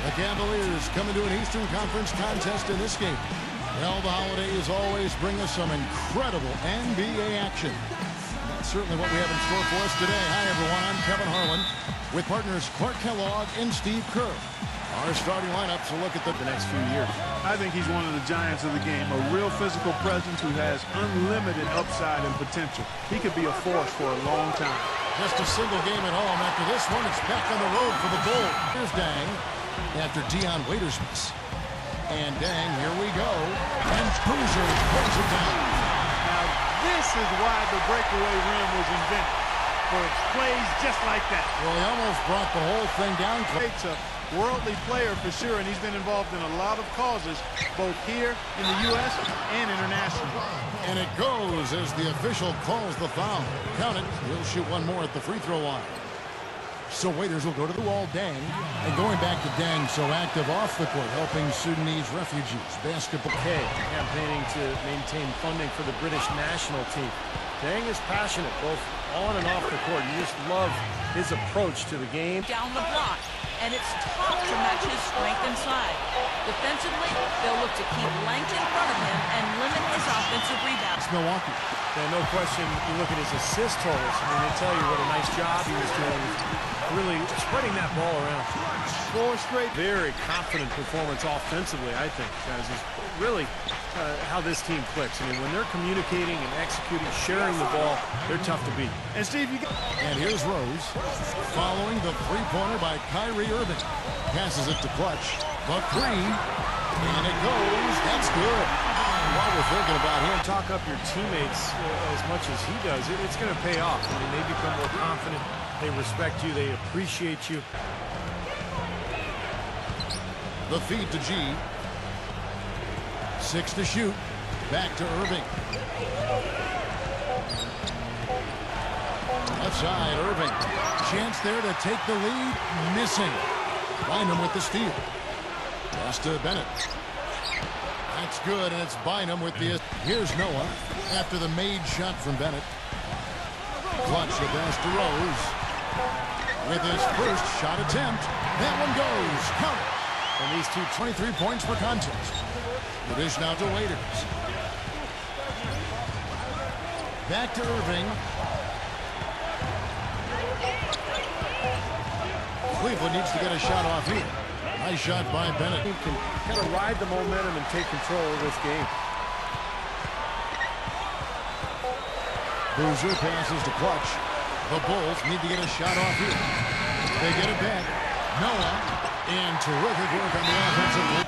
The Cavaliers coming to an Eastern Conference contest in this game. Well, the holidays always bring us some incredible NBA action. That's certainly what we have in store for us today. Hi, everyone. I'm Kevin Harlan with partners Clark Kellogg and Steve Kerr. Our starting lineups will look at the next few years. I think he's one of the giants of the game, a real physical presence who has unlimited upside and potential. He could be a force for a long time. Just a single game at home. After this one, it's back on the road for the Bulls. Here's Dang after Dion Waiters miss. And Dang, here we go. And Boozer pulls it down. Now, this is why the breakaway rim was invented, for plays just like that. Well, he almost brought the whole thing down. It's a worldly player for sure, and he's been involved in a lot of causes, both here in the U.S. and internationally. And it goes as the official calls the foul. Count it. He'll shoot one more at the free throw line. So Waiters will go to the wall. Dang. And going back to Dang, so active off the court, helping Sudanese refugees. Basketball. Campaigning to maintain funding for the British national team. Dang is passionate, both on and off the court. You just love his approach to the game. Down the block, and it's tough to match his strength inside. Defensively, they'll look to keep length in front of him and limit his offensive rebounds. It's Milwaukee. Yeah, no question, you look at his assist totals. I mean, they tell you what a nice job he was doing, really spreading that ball around. 4 straight. Very confident performance offensively, I think, guys, is really how this team clicks. I mean, when they're communicating and executing, sharing the ball, they're tough to beat. And Steve, you got... And here's Rose, following the three-pointer by Kyrie Irving. Passes it to Clutch. The three, and it goes. That's good. While we're thinking about him, talk up your teammates as much as he does, it's going to pay off. I mean, they become more confident. They respect you. They appreciate you. the feed to G. 6 to shoot. Back to Irving. Left side, Irving. Chance there to take the lead. Missing. Bynum with the steal. Pass to Bennett. That's good, and it's Bynum with the... Here's Noah after the made shot from Bennett. Clutch the pass to Rose. With his first shot attempt. That one goes. Count it. And these two 23 points per contest. The dish now to Waiters. Back to Irving. Cleveland needs to get a shot off here. Nice shot by Bennett. He can kind of ride the momentum and take control of this game. Boozer passes to Clutch. The Bulls need to get a shot off here. They get it back. Noah, and terrific work on the offensive play.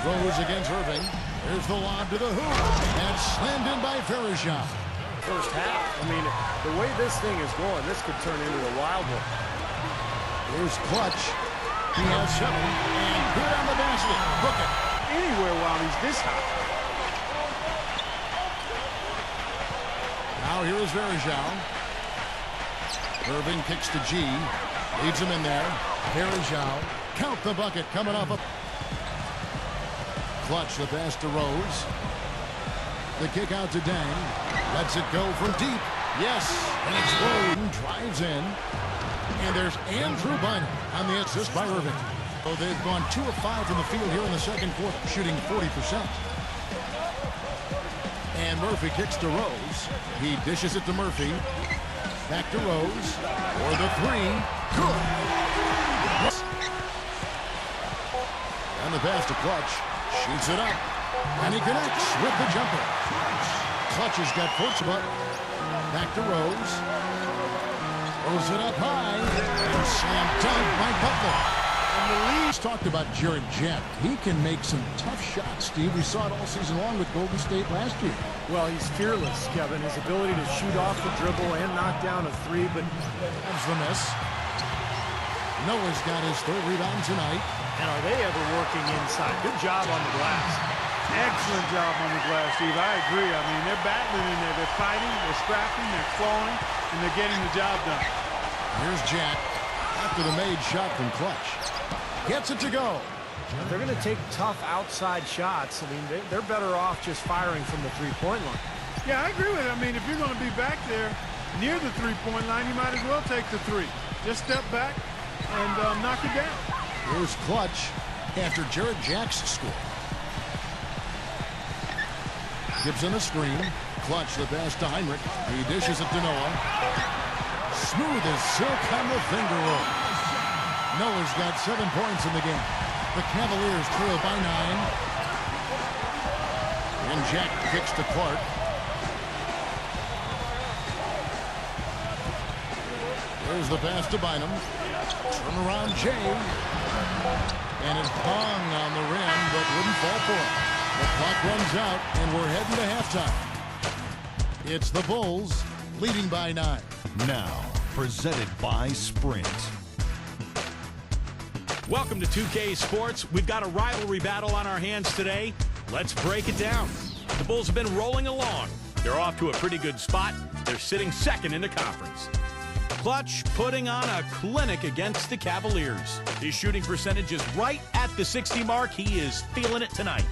Rose against Irving. There's the lob to the hoop. And slammed in by Farisham. First half. I mean, the way this thing is going, this could turn into a wild one. Here's Clutch. He has 7. And good on the basket. Book it. Anywhere while he's this hot. Now here is Farisham. Irving kicks to G. Leads him in there. Farisham. Count the bucket coming off a... Clutch the pass to Rose. The kick out to Dang. Lets it go from deep. Yes. And it's Rose. Drives in. And there's Andrew Bynum on the assist by Irving. So they've gone 2 of 5 from the field here in the second quarter, shooting 40%. And Murphy kicks to Rose. He dishes it to Murphy. Back to Rose. For the 3. Good. And the pass to Clutch. Shoots it up. And he connects with the jumper. Clutch has got foot spot. Back to Rose. Throws it up high. And slam dunk by Butler. And the lead's talked about Jared Jack. He can make some tough shots, Steve. We saw it all season long with Golden State last year. Well, he's fearless, Kevin. His ability to shoot off the dribble and knock down a 3, but that's the miss. Noah's got his 3rd rebound tonight. And are they ever working inside? Good job on the glass. Excellent job on the glass, Steve. I agree. I mean, they're battling in there. They're fighting, they're scrapping, they're clawing, and they're getting the job done. Here's Jack after the made shot from Clutch. Gets it to go. They're going to take tough outside shots. I mean, they're better off just firing from the three-point line. Yeah, I agree with it. I mean, if you're going to be back there near the three-point line, you might as well take the 3. Just step back and knock it down. Here's Clutch after Jared Jacks scored. Gibson a screen. Clutch the pass to Heinrich. He dishes it to Noah. Smooth as silk on the finger roll. Noah's got 7 points in the game. The Cavaliers trail by 9. And Jack kicks to Clark. There's the pass to Bynum. Turn around Jay. And it hung on the rim, but wouldn't fall for it. The clock runs out, and we're heading to halftime. It's the Bulls leading by 9. Now, presented by Sprint. Welcome to 2K Sports. We've got a rivalry battle on our hands today. Let's break it down. The Bulls have been rolling along. They're off to a pretty good spot. They're sitting second in the conference. Clutch putting on a clinic against the Cavaliers. His shooting percentage is right at the 60 mark. He is feeling it tonight.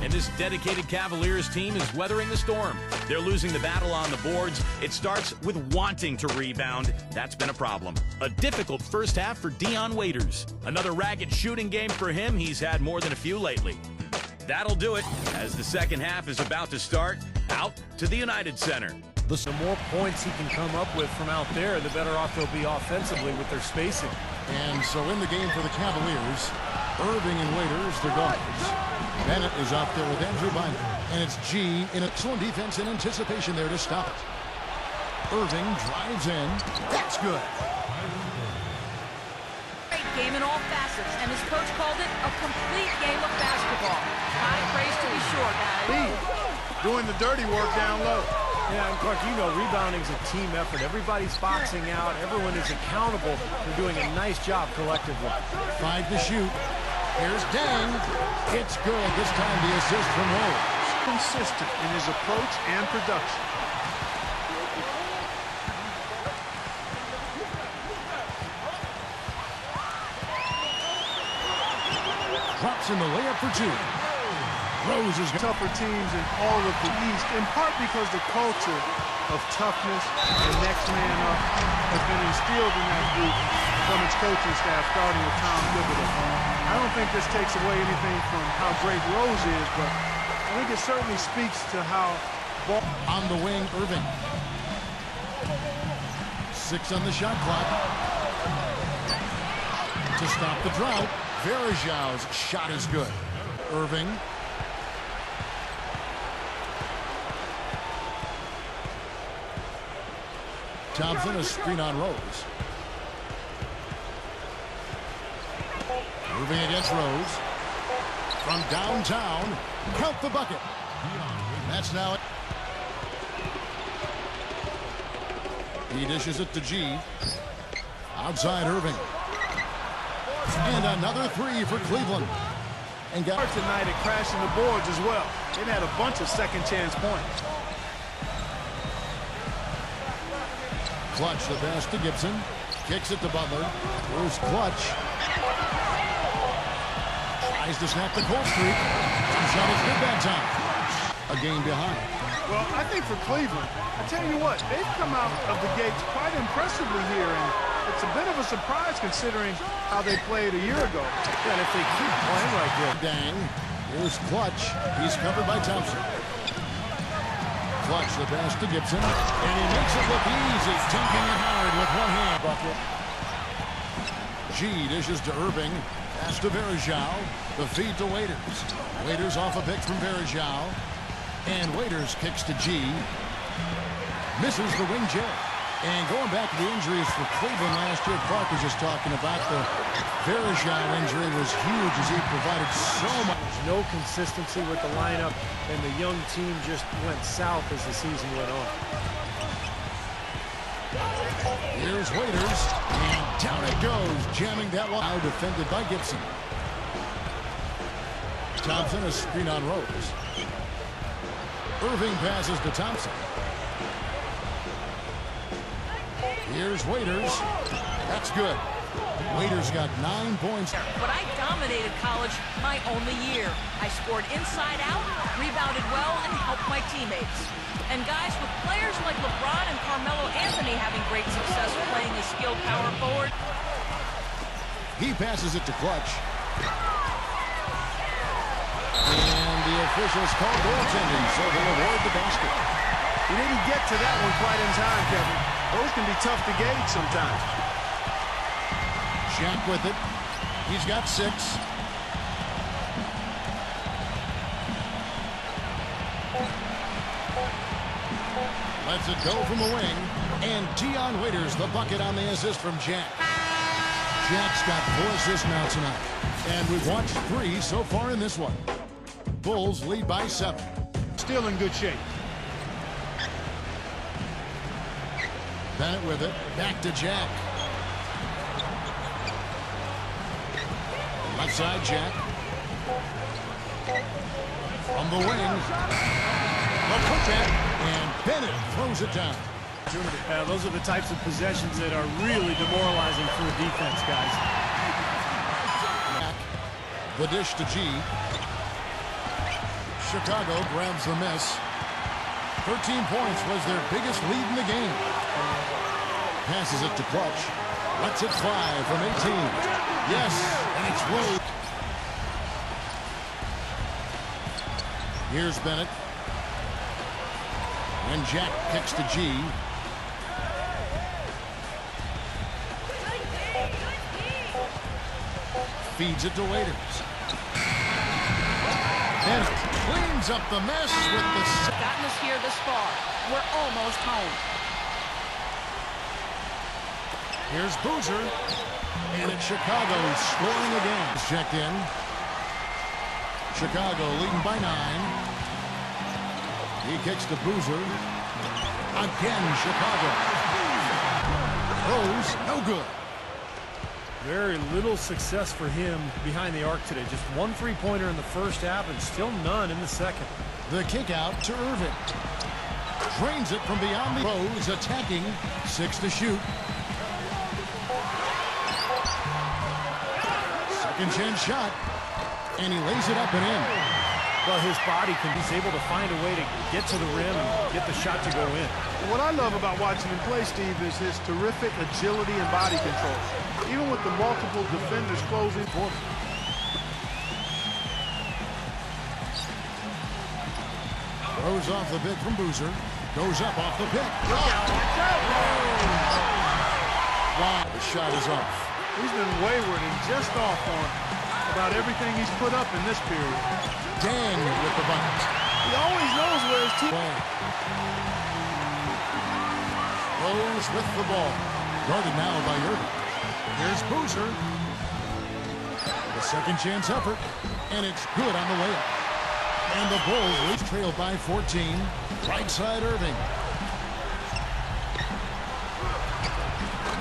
And this dedicated Cavaliers team is weathering the storm. They're losing the battle on the boards. It starts with wanting to rebound. That's been a problem. A difficult first half for Dion Waiters. Another ragged shooting game for him. He's had more than a few lately. That'll do it as the second half is about to start. Out to the United Center. The more points he can come up with from out there, the better off they'll be offensively with their spacing. And so in the game for the Cavaliers, Irving and Waiters, the guards. Bennett is out there with Andrew Bynum. And it's G in excellent defense and anticipation there to stop it. Irving drives in. That's good. Great game in all facets, and his coach called it a complete game of basketball. High praise to be sure, guys. Doing the dirty work down low. Yeah, and Clark, you know, rebounding's a team effort. Everybody's boxing out. Everyone is accountable for doing a nice job collectively. 5 to shoot. Here's Dang. It's good. This time the assist from Rose. Consistent in his approach and production. Drops in the layup for 2. Rose is Tougher teams in all of the East, in part because the culture of toughness and next man up has been instilled in that group from its coaching staff, starting with Tom Thibodeau. I don't think this takes away anything from how great Rose is, but I think it certainly speaks to how ball on the wing, Irving. 6 on the shot clock. To stop the drought, Verajau's shot is good. Irving. Thompson, a screen on Rose. Moving against Rose. From downtown, count the bucket. That's now it. He dishes it to G. Outside Irving. And another 3 for Cleveland. And got tonight at crashing the boards as well. They've had a bunch of second chance points. Clutch the pass to Gibson. Kicks it to Butler. Here's Clutch. Tries to snap the cold streak. Shot is good that time. A game behind. Well, I think for Cleveland, I tell you what, they've come out of the gates quite impressively here, and it's a bit of a surprise considering how they played a year ago. And if they keep playing like this. Dang. Here's Clutch. He's covered by Thompson. Clutch the pass to Gibson, and he makes it look easy, dunking it hard with one hand. Bucket. G dishes to Irving. Pass to Verajau. The feed to Waiters. Waiters off a pick from Verajau. And Waiters kicks to G. Misses the wing J. And going back to the injuries for Cleveland last year, Clark was just talking about the Verajau injury was huge as he provided so much. No consistency with the lineup, and the young team just went south as the season went on. Here's Waiters, and down it goes, jamming that one. Now defended by Gibson. Thompson, a screen on Rose. Irving passes to Thompson. Here's Waiters. That's good. Waiters got 9 points. But I dominated college my only year. I scored inside out, rebounded well, and helped my teammates. And guys, with players like LeBron and Carmelo Anthony having great success playing a skilled power forward, He passes it to Clutch. And the officials call goaltending, so they'll award the basket. He didn't get to that one quite in time, Kevin. Those can be tough to gauge sometimes. Jack with it. He's got 6. Lets it go from the wing. And Dion Waiters the bucket on the assist from Jack. Jack's got 4 assists now tonight. And we've watched 3 so far in this one. Bulls lead by 7. Still in good shape. Bennett with it. Back to Jack. Left side, Jack. From the wing. The putback. And Bennett throws it down. Those are the types of possessions that are really demoralizing for a defense, guys. The dish to G. Chicago grabs the miss. 13 points was their biggest lead in the game. Passes it to Clutch. Lets it fly from 18. Yes, and it's rolled. Here's Bennett. And Jack kicks to G. Feeds it to Waiters. Bennett cleans up the mess with the... Gotten us here this far. We're almost home. Here's Boozer. And it's Chicago scoring again. Checked in. Chicago leading by 9. He kicks to Boozer. Again, Chicago. Rose, no good. Very little success for him behind the arc today. Just 1 3-pointer in the first half and still none in the second. The kick out to Irving. Drains it from beyond the Rose, attacking. 6 to shoot. Second chance shot. And he lays it up and in. Well, his body he's able to find a way to get to the rim and get the shot to go in. What I love about watching him play, Steve, is his terrific agility and body control. Even with the multiple defenders closing for him. Throws off the pick from Boozer. Goes up off the pick. Wow, the shot is off. He's been wayward and just off on about everything he's put up in this period. Dang with the bucket. He always knows where his team... Rose with the ball. Guarded now by Irving. Here's Boozer. The second chance effort. And it's good on the layup. And the Bulls lead trail by 14. Right side Irving.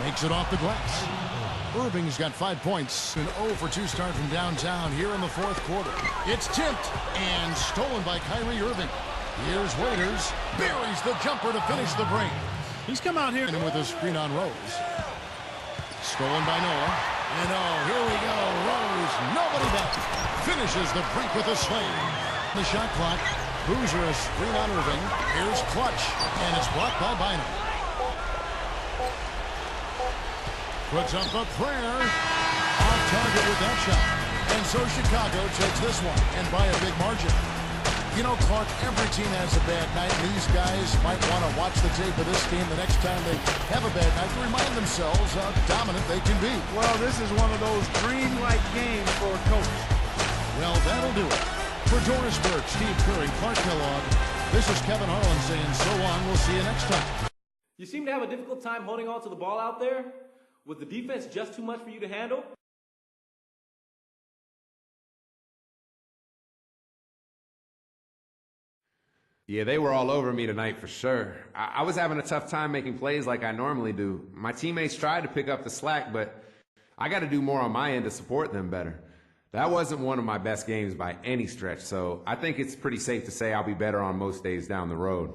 Makes it off the glass. Irving's got 5 points. An 0 for 2 start from downtown here in the 4th quarter. It's tipped and stolen by Kyrie Irving. Here's Waiters. Buries the jumper to finish the break. He's come out here with a screen on Rose. Stolen by Noah. And oh, here we go. Rose, nobody back. Finishes the break with a slam. The shot clock. Boozer a screen on Irving. Here's Clutch. And it's blocked by Bynum. Puts up a prayer. Off target with that shot. And so Chicago takes this one. And by a big margin. You know, Clark, every team has a bad night. And these guys might want to watch the tape of this game the next time they have a bad night to remind themselves how dominant they can be. Well, this is one of those dream-like games for a coach. Well, that'll do it. For Doris Burke, Steve Curry, Clark Kellogg, this is Kevin Harlan saying so long. We'll see you next time. You seem to have a difficult time holding on to the ball out there. Was the defense just too much for you to handle? Yeah, they were all over me tonight for sure. I was having a tough time making plays like I normally do. My teammates tried to pick up the slack, but I got to do more on my end to support them better. That wasn't one of my best games by any stretch, so I think it's pretty safe to say I'll be better on most days down the road.